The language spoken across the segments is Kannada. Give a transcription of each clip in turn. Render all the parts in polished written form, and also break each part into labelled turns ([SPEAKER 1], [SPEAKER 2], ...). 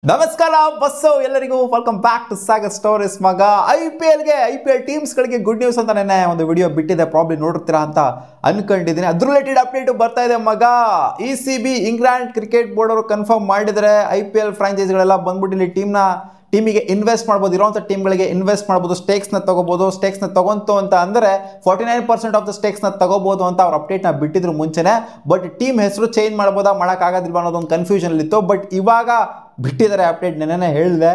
[SPEAKER 1] ನಮಸ್ಕಾರ ಬಸ್ಸು ಎಲ್ಲರಿಗೂ welcome back to Sagar stories ಮಗ ಐಪಿಎಲ್ ಟೀಮ್ಸ್ಗಳಿಗೆ ಗುಡ್ ನ್ಯೂಸ್ ಅಂತ ನೆನ್ನೆ ಒಂದು ವಿಡಿಯೋ ಬಿಟ್ಟಿದೆ, ಪ್ರಾಬ್ಲಿ ನೋಡಿರ್ತೀರಾ ಅಂತ ಅನ್ಕೊಂಡಿದ್ದೀನಿ. ಅದ್ರ ರಿಲೇಟೆಡ್ ಅಪ್ಡೇಟ್ ಬರ್ತಾ ಇದೆ ಮಗ. ECB ಇಂಗ್ಲೆಂಡ್ ಕ್ರಿಕೆಟ್ ಬೋರ್ಡ್ ಅವರು ಕನ್ಫರ್ಮ್ ಮಾಡಿದರೆ IPL ಫ್ರಾಂಚೈಸಿಗಳೆಲ್ಲ ಬಂದ್ಬಿಟ್ಟು ಇಲ್ಲಿ ಟೀಮಿಗೆ ಇನ್ವೆಸ್ಟ್ ಮಾಡ್ಬೋದು, ಇರೋಂಥ ಟೀಮ್ಗಳಿಗೆ ಇನ್ವೆಸ್ಟ್ ಮಾಡ್ಬೋದು, ಸ್ಟೇಕ್ಸ್ನ ತಗೋಬೋದು. ಸ್ಟೇಕ್ಸ್ನ ತಗೊಂತು ಅಂತ ಅಂದರೆ 49% ಆಫ್ ದ ಸ್ಟೇಕ್ಸ್ನ ತಗೋಬೋದು ಅಂತ ಅವ್ರ ಅಪ್ಡೇಟ್ನ ಬಿಟ್ಟಿದ್ರು ಮುಂಚೆನೆ. ಬಟ್ ಟೀಮ್ ಹೆಸರು ಚೇಂಜ್ ಮಾಡ್ಬೋದಾ ಮಾಡೋಕ್ಕಾಗೋದಿಲ್ವಾ ಅನ್ನೋದೊಂದು ಕನ್ಫ್ಯೂಷನಲ್ಲಿತ್ತು. ಬಟ್ ಇವಾಗ ಬಿಟ್ಟಿದ್ದಾರೆ ಅಪ್ಡೇಟ್. ನೆನ್ನೆ ಹೇಳಿದೆ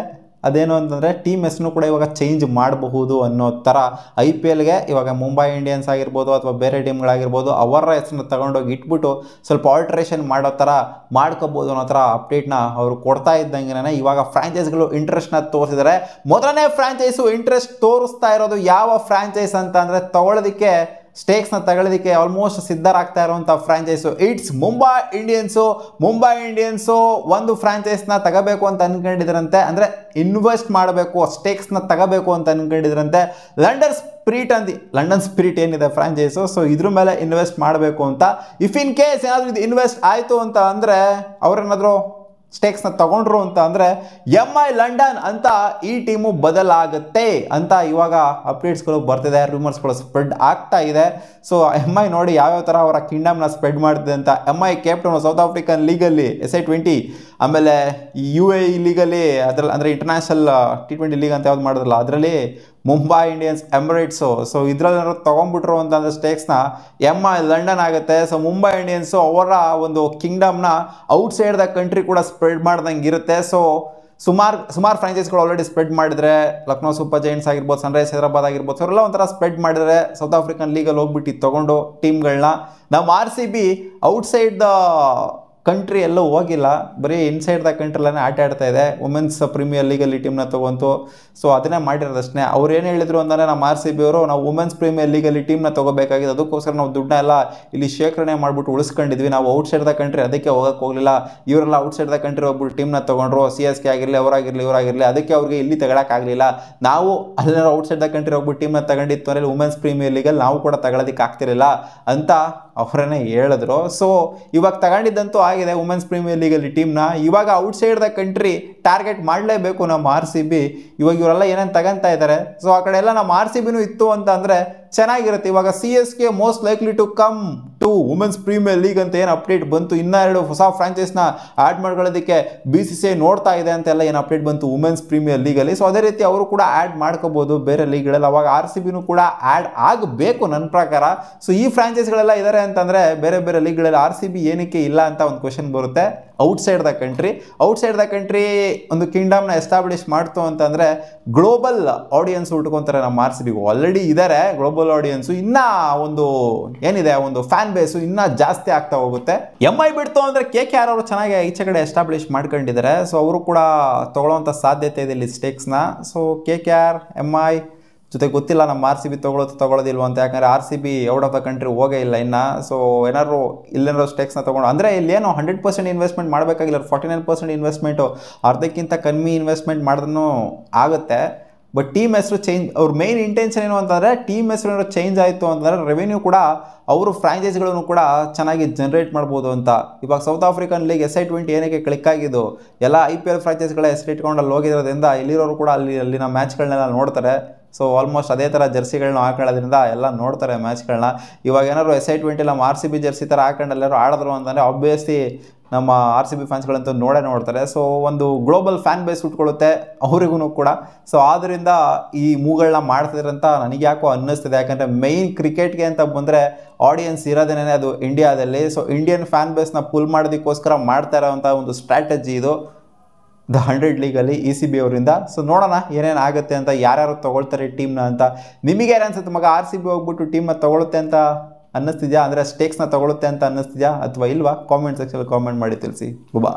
[SPEAKER 1] ಅದೇನು ಅಂತಂದರೆ ಟೀಮ್ ಹೆಸರು ಕೂಡ ಇವಾಗ ಚೇಂಜ್ ಮಾಡಬಹುದು ಅನ್ನೋ ಥರ. IPLಗೆ ಇವಾಗ ಮುಂಬೈ ಇಂಡಿಯನ್ಸ್ ಆಗಿರ್ಬೋದು ಅಥವಾ ಬೇರೆ ಟೀಮ್ಗಳಾಗಿರ್ಬೋದು ಅವರ ಹೆಸರನ್ನ ತಗೊಂಡೋಗಿ ಇಟ್ಬಿಟ್ಟು ಸ್ವಲ್ಪ ಆಲ್ಟ್ರೇಷನ್ ಮಾಡೋ ಥರ ಮಾಡ್ಕೋಬೋದು ಅನ್ನೋ ಥರ ಅಪ್ಡೇಟ್ನ ಅವರು ಕೊಡ್ತಾ ಇದ್ದಂಗೆ ಇವಾಗ ಫ್ರಾಂಚೈಸ್ಗಳು ಇಂಟ್ರೆಸ್ಟ್ನ ತೋರಿಸಿದ್ದಾರೆ. ಮೊದಲನೇ ಫ್ರಾಂಚೈಸು ಇಂಟ್ರೆಸ್ಟ್ ತೋರಿಸ್ತಾ ಇರೋದು ಯಾವ ಫ್ರಾಂಚೈಸ್ ಅಂತ ಅಂದರೆ ತಗೊಳ್ಳೋದಕ್ಕೆ, ಸ್ಟೇಕ್ಸ್ನ ತಗೊಳ್ಳೋದಕ್ಕೆ ಆಲ್ಮೋಸ್ಟ್ ಸಿದ್ಧರಾಗ್ತಾ ಇರುವಂಥ ಫ್ರಾಂಚೈಸು ಇಟ್ಸ್ ಮುಂಬೈ ಇಂಡಿಯನ್ಸು ಒಂದು ಫ್ರಾಂಚೈಸ್ನ ತಗೋಬೇಕು ಅಂತ ಅಂದ್ಕೊಂಡಿದ್ರಂತೆ, ಅಂದರೆ ಇನ್ವೆಸ್ಟ್ ಮಾಡಬೇಕು, ಸ್ಟೇಕ್ಸ್ನ ತಗೋಬೇಕು ಅಂತ ಅಂದ್ಕೊಂಡಿದ್ರಂತೆ. ಲಂಡನ್ ಸ್ಪಿರಿಟ್ ಏನಿದೆ ಫ್ರಾಂಚೈಸು, ಸೊ ಇದ್ರ ಮೇಲೆ ಇನ್ವೆಸ್ಟ್ ಮಾಡಬೇಕು ಅಂತ. ಇಫ್ ಇನ್ ಕೇಸ್ ಏನಾದರೂ ಇದು ಇನ್ವೆಸ್ಟ್ ಆಯಿತು ಅಂತ ಅಂದರೆ ಅವ್ರೇನಾದರೂ ಸ್ಟೇಕ್ಸ್ನ ತಗೊಂಡ್ರು ಅಂತ ಅಂದರೆ MI ಲಂಡನ್ ಅಂತ ಈ ಟೀಮು ಬದಲಾಗುತ್ತೆ ಅಂತ ಇವಾಗ ಅಪ್ಡೇಟ್ಸ್ಗಳು ಬರ್ತಿದೆ, ರೂಮರ್ಸ್ಗಳು ಸ್ಪ್ರೆಡ್ ಆಗ್ತಾ ಇದೆ. ಸೊ MI ನೋಡಿ ಯಾವ್ಯಾವ ಥರ ಅವರ ಕಿಂಗ್ಡಮ್ನ ಸ್ಪ್ರೆಡ್ ಮಾಡ್ತಿದೆ ಅಂತ. MI ಕ್ಯಾಪ್ಟನ್ ಸೌತ್ ಆಫ್ರಿಕನ್ ಲೀಗಲ್ಲಿ SI20, ಆಮೇಲೆ UAE ಲೀಗಲ್ಲಿ ಅದರಲ್ಲಿ ಅಂದರೆ ಇಂಟರ್ನ್ಯಾಷನಲ್ T20 ಲೀಗ್ ಅಂತ ಯಾವ್ದು ಮಾಡಿದ್ರಲ್ಲ ಅದರಲ್ಲಿ ಮುಂಬೈ ಇಂಡಿಯನ್ಸ್ ಎಮಿರೇಟ್ಸು. ಸೊ ಇದರಲ್ಲಿ ತೊಗೊಂಡ್ಬಿಟ್ರು ಅಂತಂದರೆ ಸ್ಟೇಕ್ಸ್ನ MI ಲಂಡನ್ ಆಗುತ್ತೆ. ಸೊ ಮುಂಬೈ ಇಂಡಿಯನ್ಸು ಅವರ ಒಂದು ಕಿಂಗ್ಡಮ್ನ ಔಟ್ಸೈಡ್ ದ ಕಂಟ್ರಿ ಕೂಡ ಸ್ಪ್ರೆಡ್ ಮಾಡ್ದಂಗೆ ಇರುತ್ತೆ. ಸೊ ಸುಮಾರು ಫ್ರಾಂಚೈಸ್ಗಳು ಆಲ್ರೆಡಿ ಸ್ಪ್ರೆಡ್ ಮಾಡಿದರೆ, ಲಕ್ನೋ ಸೂಪರ್ ಜೈಂಟ್ಸ್ ಆಗಿರ್ಬೋದು, ಸನ್ರೈಸ್ ಹೈದರಾಬಾದ್ ಆಗಿರ್ಬೋದು, ಅವರೆಲ್ಲ ಒಂಥರ ಸ್ಪ್ರೆಡ್ ಮಾಡಿದರೆ ಸೌತ್ ಆಫ್ರಿಕನ್ ಲೀಗಲ್ಲಿ ಹೋಗ್ಬಿಟ್ಟು ತೊಗೊಂಡು ಟೀಮ್ಗಳನ್ನ. ನಮ್ಮ RCB ಔಟ್ಸೈಡ್ ದ ಕಂಟ್ರಿ ಎಲ್ಲೂ ಹೋಗಿಲ್ಲ, ಬರೀ ಇನ್ಸೈಡ್ ದ ಕಂಟ್ರಿಲೇ ಆಟ ಆಡ್ತಾ ಇದೆ. ವುಮೆನ್ಸ್ ಪ್ರೀಮಿಯರ್ ಲೀಗಲ್ಲಿ ಟೀಮ್ನ ತೊಗೊಂತು. ಸೊ ಅದನ್ನೇ ಮಾಡಿರೋದಷ್ಟೇ. ಅವ್ರು ಏನು ಹೇಳಿದ್ರು ಅಂತಂದರೆ ನಮ್ಮ RCB ಅವರು ನಾವು ವುಮೆನ್ಸ್ ಪ್ರೀಮಿಯರ್ ಲೀಗಲ್ಲಿ ಟೀಮ್ನ ತೊಗೋಬೇಕಾಗಿದೆ, ಅದಕ್ಕೋಸ್ಕರ ನಾವು ದುಡ್ಡನ್ನ ಎಲ್ಲ ಇಲ್ಲಿ ಶೇಖರಣೆ ಮಾಡಿಬಿಟ್ಟು ಉಳಿಸ್ಕೊಂಡಿದ್ವಿ, ನಾವು ಔಟ್ಸೈಡ್ ದ ಕಂಟ್ರಿ ಅದಕ್ಕೆ ಹೋಗಕ್ಕೆ ಹೋಗಲಿಲ್ಲ. ಇವರೆಲ್ಲ ಔಟ್ಸೈಡ್ ದ ಕಂಟ್ರಿ ಹೋಗ್ಬಿಟ್ಟು ಟೀಮ್ನ ತೊಗೊಂಡ್ರು, CSK ಆಗಿರಲಿ ಇವರಾಗಿರಲಿ ಅದಕ್ಕೆ ಅವ್ರಿಗೆ ಇಲ್ಲಿ ತಗೊಳಕ್ಕಾಗಲಿಲ್ಲ. ನಾವು ಅಲ್ಲೇನಾರು ಔಟ್ಸೈಡ್ ದ ಕಂಟ್ರಿ ಹೋಗ್ಬಿಟ್ಟು ಟೀಮ್ನ ತಗೊಂಡಿತ್ತು ಅಂದರೆ ವುಮೆನ್ಸ್ ಪ್ರೀಮಿಯರ್ ಲೀಗಲ್ಲಿ ನಾವು ಕೂಡ ತಗೊಳ್ಳೋದಕ್ಕೆ ಆಗ್ತಿರಲಿಲ್ಲ ಅಂತ ಅವರನ್ನೇ ಹೇಳಿದ್ರು. ಸೊ ಇವಾಗ ತಗೊಂಡಿದ್ದಂತೂ ಆಗಿದೆ ವುಮೆನ್ಸ್ ಪ್ರೀಮಿಯರ್ ಲೀಗಲ್ಲಿ ಟೀಮ್ನ. ಇವಾಗ ಔಟ್ಸೈಡ್ ದ ಕಂಟ್ರಿ ಟಾರ್ಗೆಟ್ ಮಾಡಲೇಬೇಕು ನಮ್ಮ RCB. ಇವಾಗ ಇವರೆಲ್ಲ ಏನೇನು ತಗೊಂತಾ ಇದ್ದಾರೆ, ಸೊ ಆ ಕಡೆ ಎಲ್ಲ ನಮ್ಮ RCBನೂ ಇತ್ತು ಅಂತ ಅಂದರೆ ಚೆನ್ನಾಗಿರುತ್ತೆ. ಇವಾಗ CSK most likely to come to women's premier league ಅಂತ ಏನು ಅಪ್ಡೇಟ್ ಬಂತು, ಇನ್ನೂ 2 ಹೊಸ ಫ್ರಾಂಚೈಸ್ನ ಆ್ಯಡ್ ಮಾಡ್ಕೊಳ್ಳೋದಕ್ಕೆ BCCI ನೋಡ್ತಾ ಇದೆ ಅಂತೆಲ್ಲ ಏನು ಅಪ್ಡೇಟ್ ಬಂತು ವುಮೆನ್ಸ್ ಪ್ರೀಮಿಯರ್ ಲೀಗಲ್ಲಿ. ಸೊ ಅದೇ ರೀತಿ ಅವರು ಕೂಡ ಆ್ಯಡ್ ಮಾಡ್ಕೋಬೋದು ಬೇರೆ ಲೀಗ್ಗಳಲ್ಲಿ. ಅವಾಗ RCBನೂ ಕೂಡ ಆ್ಯಡ್ ಆಗಬೇಕು ನನ್ನ ಪ್ರಕಾರ. ಸೊ ಈ ಫ್ರಾಂಚೈಸ್ಗಳೆಲ್ಲ ಇದ್ದಾರೆ ಅಂತಂದರೆ ಬೇರೆ ಲೀಗ್ಗಳಲ್ಲಿ RCB ಏನಕ್ಕೆ ಇಲ್ಲ ಅಂತ ಒಂದು ಕ್ವೆಶನ್ ಬರುತ್ತೆ. ಔಟ್ಸೈಡ್ ದ ಕಂಟ್ರಿ ಒಂದು ಕಿಂಗ್ಡಮ್ನ ಎಸ್ಟಾಬ್ಲಿಷ್ ಮಾಡ್ತು ಅಂತಂದರೆ ಗ್ಲೋಬಲ್ ಆಡಿಯನ್ಸ್ ಉಟ್ಕೊತಾರೆ ನಮ್ಮ RCB. ಆಲ್ರೆಡಿ ಇದ್ದಾರೆ ಗ್ಲೋಬಲ್ ಆಡಿಯನ್ಸು, ಇನ್ನೂ ಒಂದು ಏನಿದೆ ಒಂದು ಫ್ಯಾನ್ ಬೇಸು ಇನ್ನೂ ಜಾಸ್ತಿ ಆಗ್ತಾ ಹೋಗುತ್ತೆ. MI ಬಿಡ್ತು ಅಂದರೆ KKR ಅವರು ಚೆನ್ನಾಗಿ ಈಚೆ ಕಡೆ ಎಸ್ಟಾಬ್ಲಿಷ್ ಮಾಡ್ಕೊಂಡಿದ್ದಾರೆ. ಸೊ ಅವರು ಕೂಡ ತೊಗೊಳ್ಳೋವಂಥ ಸಾಧ್ಯತೆ ಇದೆ ಇಲ್ಲಿ ಸ್ಟೇಕ್ಸ್ನ. ಸೊ KKR MI ಜೊತೆ ಗೊತ್ತಿಲ್ಲ ನಮ್ಮ RCB ತೊಗೊಳೋದಿಲ್ವ ಅಂತ, ಯಾಕಂದರೆ RCB out of the country ಹೋಗೇ ಇಲ್ಲ ಇನ್ನು. ಸೊ ಏನಾದ್ರು ಇಲ್ಲೇನಾದ್ರು ಸ್ಟೇಕ್ಸ್ನ ತೊಗೊಂಡು ಅಂದರೆ ಇಲ್ಲೇನೋ 100% ಇನ್ವೆಸ್ಟ್ಮೆಂಟ್ ಮಾಡಬೇಕಾಗಿಲ್ಲ, 49% ಇನ್ವೆಸ್ಟ್ಮೆಂಟು, ಅರ್ಧಕ್ಕಿಂತ ಕಮ್ಮಿ ಇನ್ವೆಸ್ಟ್ಮೆಂಟ್ ಮಾಡಿದ್ರೂ ಆಗುತ್ತೆ. ಬಟ್ ಟೀಮ್ ಹೆಸರು ಚೇಂಜ್, ಅವ್ರ ಮೇನ್ ಇಂಟೆನ್ಷನ್ ಏನು ಅಂತಂದರೆ ಟೀಮ್ ಹೆಸರು ಏನಾದ್ರು ಚೇಂಜ್ ಆಯಿತು ಅಂತಂದರೆ ರೆವೆನ್ಯೂ ಕೂಡ ಅವರು ಫ್ರಾಂಚೈಸ್ಗಳನ್ನು ಕೂಡ ಚೆನ್ನಾಗಿ ಜನ್ರೇಟ್ ಮಾಡ್ಬೋದು ಅಂತ. ಇವಾಗ ಸೌತ್ ಆಫ್ರಿಕನ್ ಲೀಗ್ SI20 ಏನಕ್ಕೆ ಕ್ಲಿಕ್ ಆಗಿದ್ದು, ಎಲ್ಲ IPL ಫ್ರಾಂಚೈಸ್ಗಳ ಹೆಸರು ಇಟ್ಕೊಂಡು ಅಲ್ಲಿ ಹೋಗಿರೋದ್ರಿಂದ ಇಲ್ಲಿರೋರು ಕೂಡ ಅಲ್ಲಿನ ಮ್ಯಾಚ್ಗಳನ್ನೆಲ್ಲ ನೋಡ್ತಾರೆ. ಸೊ ಆಲ್ಮೋಸ್ಟ್ ಅದೇ ಥರ ಜರ್ಸಿಗಳನ್ನ ಹಾಕೊಳ್ಳೋದ್ರಿಂದ ಎಲ್ಲ ನೋಡ್ತಾರೆ ಮ್ಯಾಚ್ಗಳನ್ನ. ಇವಾಗ ಏನಾದ್ರು SI20 ನಮ್ಮ RCB ಜರ್ಸಿ ಥರ ಹಾಕೊಂಡು ಎಲ್ಲರೂ ಆಡಿದ್ರು ಅಂತಂದರೆ ಆಬ್ವಿಯಸ್ಲಿ ನಮ್ಮ RCB ಫ್ಯಾನ್ಸ್ಗಳಂತೂ ನೋಡ್ತಾರೆ. ಸೊ ಒಂದು ಗ್ಲೋಬಲ್ ಫ್ಯಾನ್ ಬೇಸ್ ಉಟ್ಕೊಳ್ಳುತ್ತೆ ಅವರಿಗೂ ಕೂಡ. ಸೊ ಆದ್ದರಿಂದ ಈ ಮೂವ್ಗಳನ್ನ ಮಾಡ್ತಿದ್ದಾರೆ ಅಂತ ನನಗೆ ಯಾಕೋ ಅನ್ನಿಸ್ತಿದೆ. ಯಾಕಂದರೆ ಮೈನ್ ಕ್ರಿಕೆಟ್ಗೆ ಅಂತ ಬಂದರೆ ಆಡಿಯನ್ಸ್ ಇರೋದೇನೇ ಅದು ಇಂಡಿಯಾದಲ್ಲಿ. ಸೊ ಇಂಡಿಯನ್ ಫ್ಯಾನ್ ಬೇಸ್ನ ಪುಲ್ ಮಾಡೋದಕ್ಕೋಸ್ಕರ ಮಾಡ್ತಾ ಇರೋವಂಥ ಒಂದು ಸ್ಟ್ರಾಟಜಿ ಇದು ದ 100 ಲೀಗಲ್ಲಿ ECB ಅವರಿಂದ. ಸೊ ನೋಡೋಣ ಏನೇನು ಆಗುತ್ತೆ ಅಂತ, ಯಾರ್ಯಾರು ತೊಗೊಳ್ತಾರೆ ಟೀಮ್ನ ಅಂತ. ನಿಮಗೆ ಏನು ಅನ್ಸುತ್ತೆ ಮಗ, RCB ಹೋಗ್ಬಿಟ್ಟು ಟೀಮ್ನ ತೊಗೊಳುತ್ತೆ ಅಂತ ಅನ್ನಿಸ್ತಿದ್ಯಾ, ಅಂದರೆ ಸ್ಟೇಕ್ಸ್ನ ತೊಗೊಳುತ್ತೆ ಅಂತ ಅನ್ನಿಸ್ತಿದ್ಯಾ ಅಥವಾ ಇಲ್ವಾ? ಕಾಮೆಂಟ್ ಸೆಕ್ಷನಲ್ಲಿ ಕಾಮೆಂಟ್ ಮಾಡಿ ತಿಳಿಸಿ. ಬಾ.